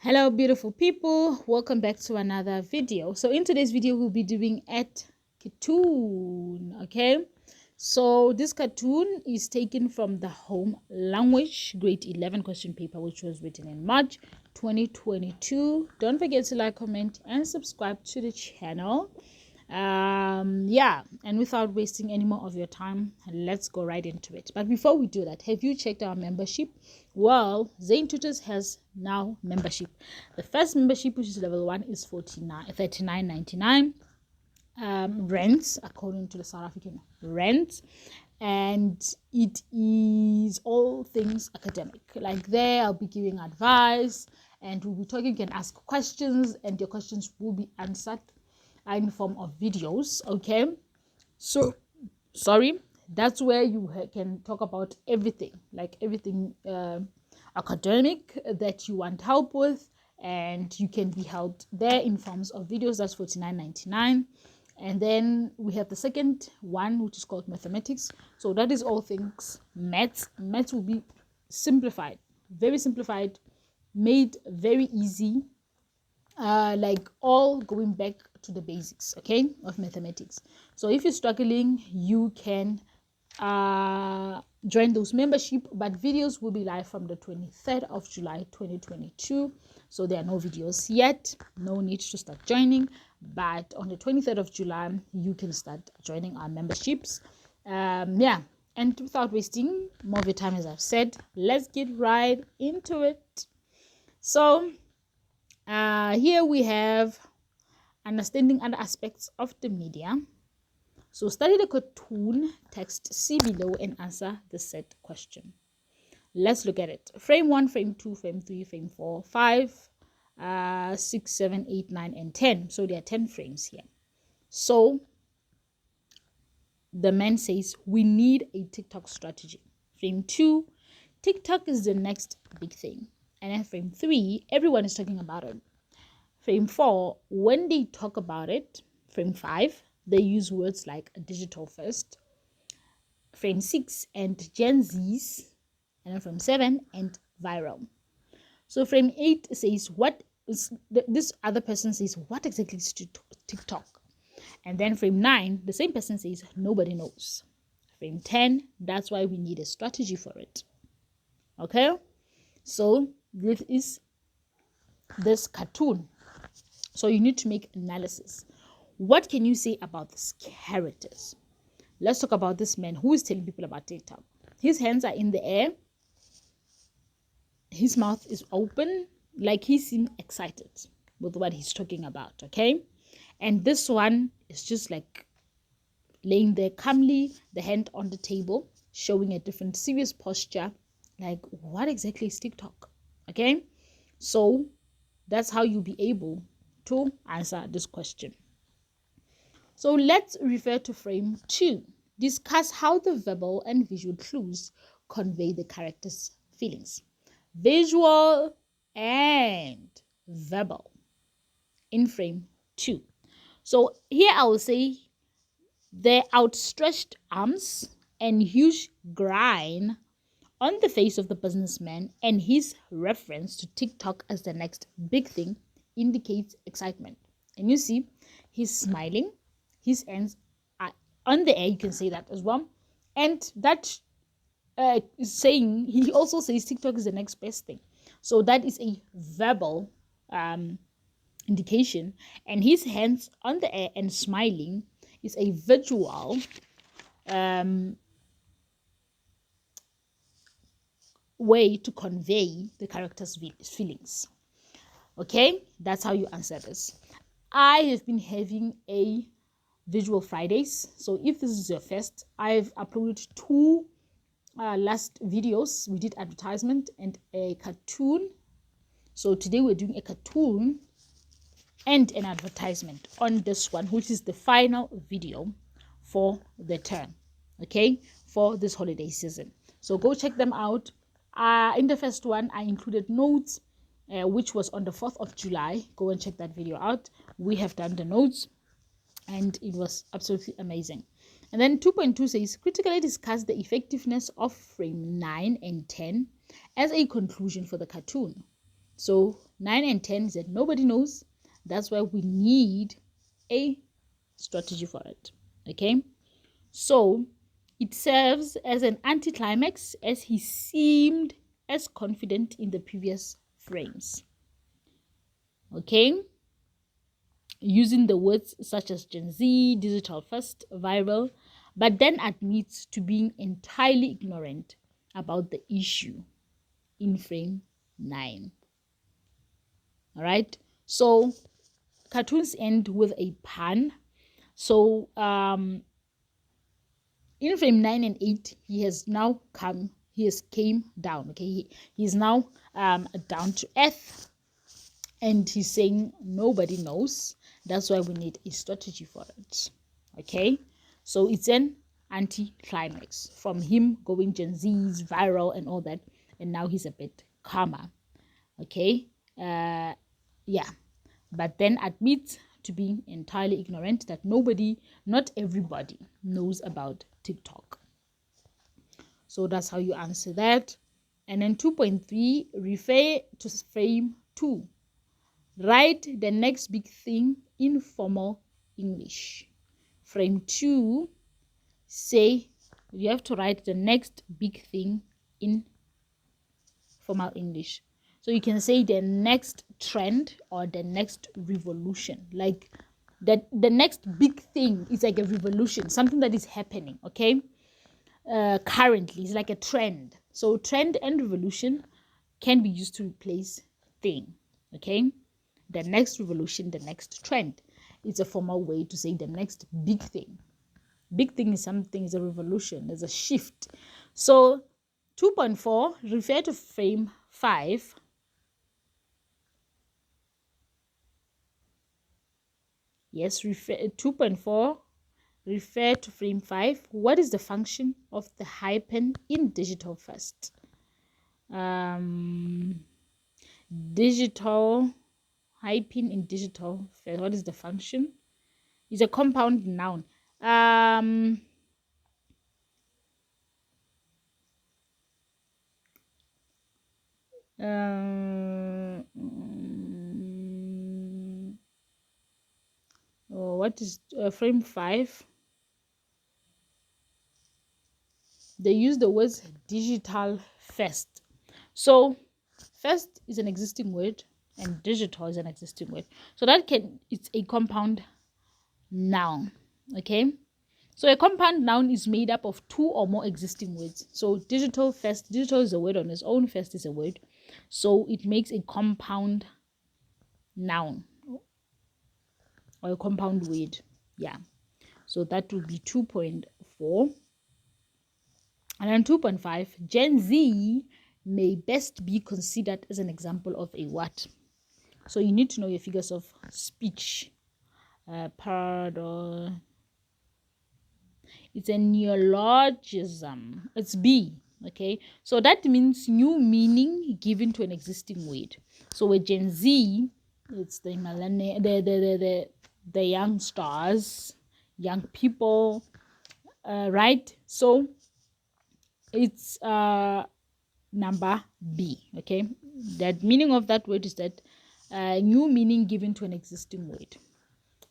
Hello beautiful people, welcome back to another video. So in today's video we'll be doing at cartoon. Okay, so this cartoon is taken from the home language grade 11 question paper, which was written in March 2022. Don't forget to like, comment and subscribe to the channel. And without wasting any more of your time, let's go right into it. But before we do that, have you checked our membership? Well, Zane Tutors has now membership. The first membership, which is level 1, is $39.99 rents, according to the South African rent, and it is all things academic. Like there I'll be giving advice and we'll be talking. You can ask questions and your questions will be answered in form of videos. Okay, so sorry, that's where you can talk about everything, like everything academic that you want help with, and you can be helped there in forms of videos. That's $49.99. And then we have the second one, which is called mathematics. So that is all things maths. Maths will be simplified, very simplified, made very easy, like all going back to the basics, okay, of mathematics. So if you're struggling, you can join those membership, but videos will be live from the 23rd of July 2022. So there are no videos yet, no need to start joining, but on the 23rd of July you can start joining our memberships. And without wasting more of your time, as I've said, let's get right into it. So here we have understanding other aspects of the media. So study the cartoon text, see below and answer the set question. Let's look at it. Frame 1, frame 2, frame 3, frame 4, 5, 6, 7, 8, 9, and 10. So there are 10 frames here. So the man says we need a TikTok strategy. Frame 2, TikTok is the next big thing. And then frame 3, everyone is talking about it. Frame 4, when they talk about it. Frame 5, they use words like digital first. Frame 6, and Gen Zs. And then frame 7, and viral. So frame 8 says, what is this other person says, what exactly is TikTok? And then frame 9, the same person says, nobody knows. Frame 10, that's why we need a strategy for it. Okay, so this is this cartoon. So you need to make analysis. What can you say about these characters? Let's talk about this man who is telling people about TikTok. His hands are in the air. His mouth is open, like he seems excited with what he's talking about, okay? And this one is just like laying there calmly, the hand on the table, showing a different serious posture. Like, what exactly is TikTok? Okay? So that's how you'll be able to answer this question. So let's refer to frame 2. Discuss how the verbal and visual clues convey the character's feelings. Visual and verbal in frame 2. So here I will say the outstretched arms and huge grin on the face of the businessman and his reference to TikTok as the next big thing indicates excitement. And you see, he's smiling, his hands are on the air, you can say that as well. And that is saying, he also says TikTok is the next best thing. So that is a verbal indication. And his hands on the air and smiling is a visual way to convey the character's feelings. Okay, that's how you answer this. I have been having a visual Fridays. So if this is your first, I've uploaded 2 last videos. We did advertisement and a cartoon. So today we're doing a cartoon and an advertisement on this one, which is the final video for the term, okay, for this holiday season. So go check them out. In the first one, I included notes, which was on the 4th of July. Go and check that video out. We have done the notes and it was absolutely amazing. And then 2.2 says, critically discuss the effectiveness of frame 9 and 10 as a conclusion for the cartoon. So 9 and 10 is that nobody knows. That's why we need a strategy for it. Okay, so it serves as an anticlimax as he seemed as confident in the previous frames. Okay, using the words such as Gen Z, digital first, viral, but then admits to being entirely ignorant about the issue in frame 9. All right, so cartoons end with a pun. So in frame 9 and 8, he has came down. Okay, he's now down to earth, and he's saying nobody knows. That's why we need a strategy for it. Okay, so it's an anti-climax from him going Gen Z's viral and all that, and now he's a bit calmer. Okay, yeah, but then admits to being entirely ignorant, that not everybody knows about TikTok. So that's how you answer that. And then 2.3, refer to frame 2. Write the next big thing in formal English. Frame 2, say you have to write the next big thing in formal English. So you can say the next trend or the next revolution. Like that, the next big thing is like a revolution, something that is happening. Okay, currently it's like a trend. So trend and revolution can be used to replace thing. Okay, the next revolution, the next trend. It's a formal way to say the next big thing. Big thing is something, is a revolution, there's a shift. So 2.4, refer to frame 5. Yes, 2.4, refer to frame 5. What is the function of the hyphen in digital first? Digital hyphen in digital first. What is the function? It's a compound noun. What is frame 5? They use the words digital first. So first is an existing word and digital is an existing word. So it's a compound noun. Okay, so a compound noun is made up of 2 or more existing words. So digital first, digital is a word on its own, first is a word. So it makes a compound noun or a compound word. Yeah, so that would be 2.4. And then 2.5, Gen Z may best be considered as an example of a what? So you need to know your figures of speech. Pardon. It's a neologism. It's B. Okay, so that means new meaning given to an existing word. So with Gen Z, it's the millennial, the young stars, young people, right? So it's number B. Okay, that meaning of that word is that new meaning given to an existing word.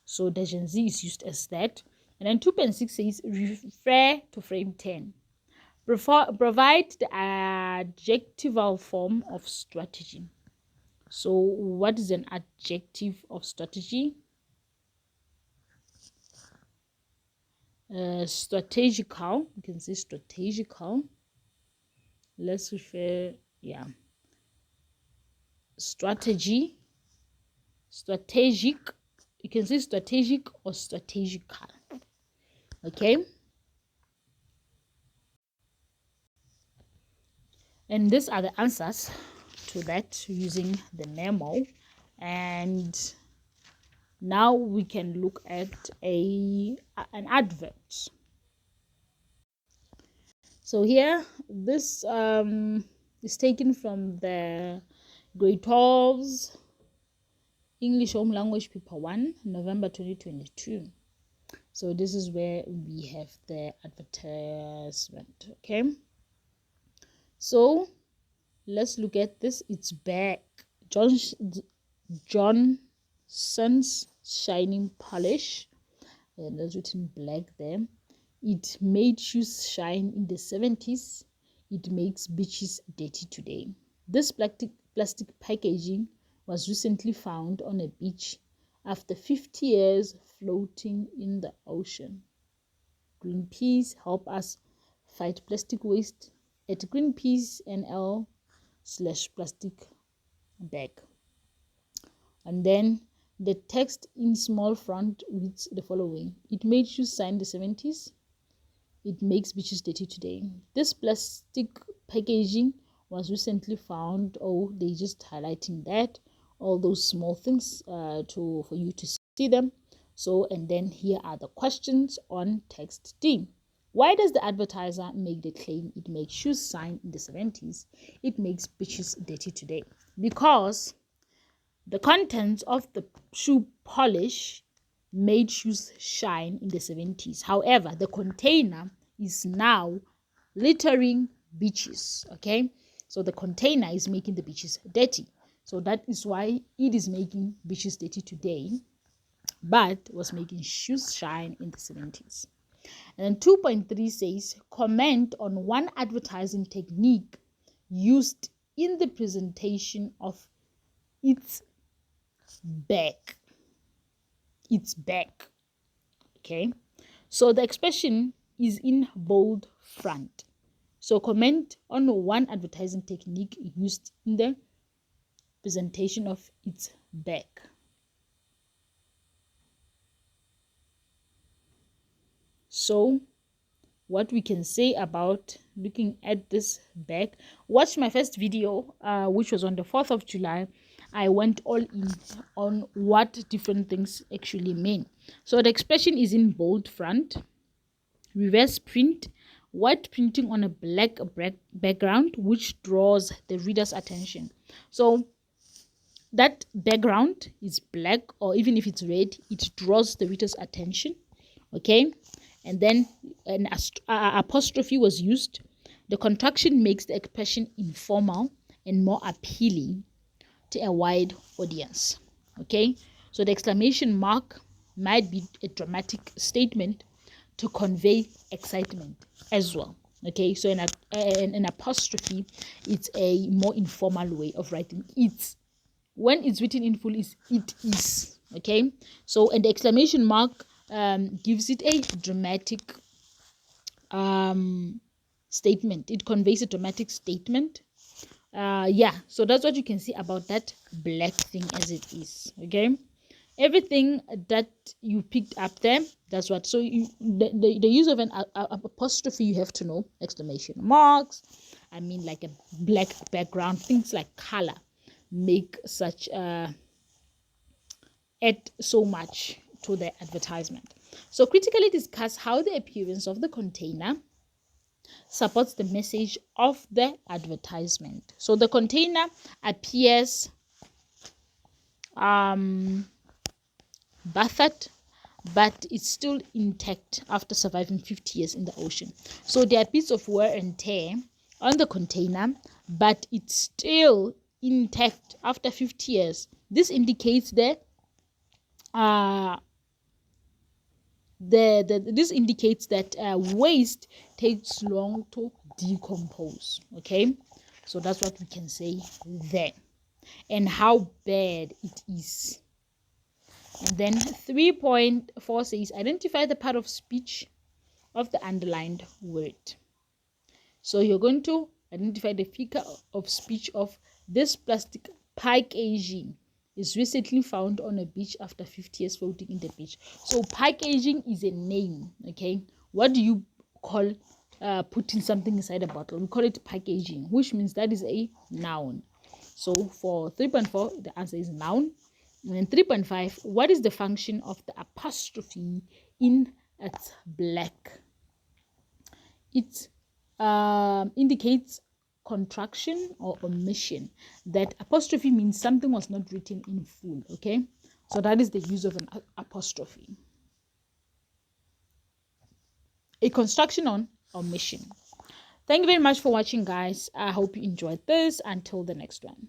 So the Gen Z is used as that. And then 2.6 says refer to frame 10. Provide the adjectival form of strategy. So what is an adjective of strategy? Strategical. You can say strategical. Let's refer, yeah. Strategy. Strategic. You can say strategic or strategical. Okay. And these are the answers to that using the memo. And now we can look at an advert. So here, this is taken from the grade 12's English Home Language Paper 1, November 2022. So this is where we have the advertisement. Okay, so let's look at this. It's back. John, Johnson's shining polish, and that's written black there. It made shoes shine in the 70s. It makes beaches dirty today. This plastic packaging was recently found on a beach after 50 years floating in the ocean. Greenpeace help us fight plastic waste at Greenpeace NL/plastic bag. And then the text in small font reads the following: it made shoes shine in the 70s. It makes beaches dirty today. This plastic packaging was recently found. Oh, they just highlighting that, all those small things for you to see them. So, and then here are the questions on text D. Why does the advertiser make the claim it makes shoes shine in the 70s? It makes beaches dirty today. Because the contents of the shoe polish made shoes shine in the 70s. However, the container is now littering beaches. Okay, so the container is making the beaches dirty. So that is why it is making beaches dirty today, but was making shoes shine in the 70s. And then 2.3 says, comment on one advertising technique used in the presentation of its back. Its back. Okay, so the expression is in bold front. So comment on one advertising technique used in the presentation of its back. So what we can say about looking at this back, watch my first video which was on the 4th of July. I went all in on what different things actually mean. So the expression is in bold front, reverse print, white printing on a black background which draws the reader's attention. So that background is black, or even if it's red, it draws the reader's attention. Okay, and then an apostrophe was used. The contraction makes the expression informal and more appealing to a wide audience. Okay, so the exclamation mark might be a dramatic statement to convey excitement as well. Okay, so an apostrophe, it's a more informal way of writing it. When it's written in full, is it is. Okay, so and the exclamation mark gives it a dramatic statement. It conveys a dramatic statement. Yeah, so that's what you can see about that black thing as it is. Okay, everything that you picked up there, that's what. So the use of an apostrophe, you have to know exclamation marks, I mean like a black background, things like color make such add so much to the advertisement. So critically discuss how the appearance of the container supports the message of the advertisement. So the container appears battered, but it's still intact after surviving 50 years in the ocean. So there are bits of wear and tear on the container, but it's still intact after 50 years. This indicates that this indicates that waste takes long to decompose. Okay, so that's what we can say there, and how bad it is. And then 3.4 says, identify the part of speech of the underlined word. So you're going to identify the figure of speech of this plastic packaging is recently found on a beach after 50 years floating in the beach. So packaging is a name. Okay, what do you call putting something inside a bottle? We call it packaging, which means that is a noun. So for 3.4, the answer is noun. And then 3.5, what is the function of the apostrophe in its black? It indicates contraction or omission. That apostrophe means something was not written in full. Okay, so that is the use of an apostrophe. A construction on omission. Thank you very much for watching, guys. I hope you enjoyed this. Until the next one.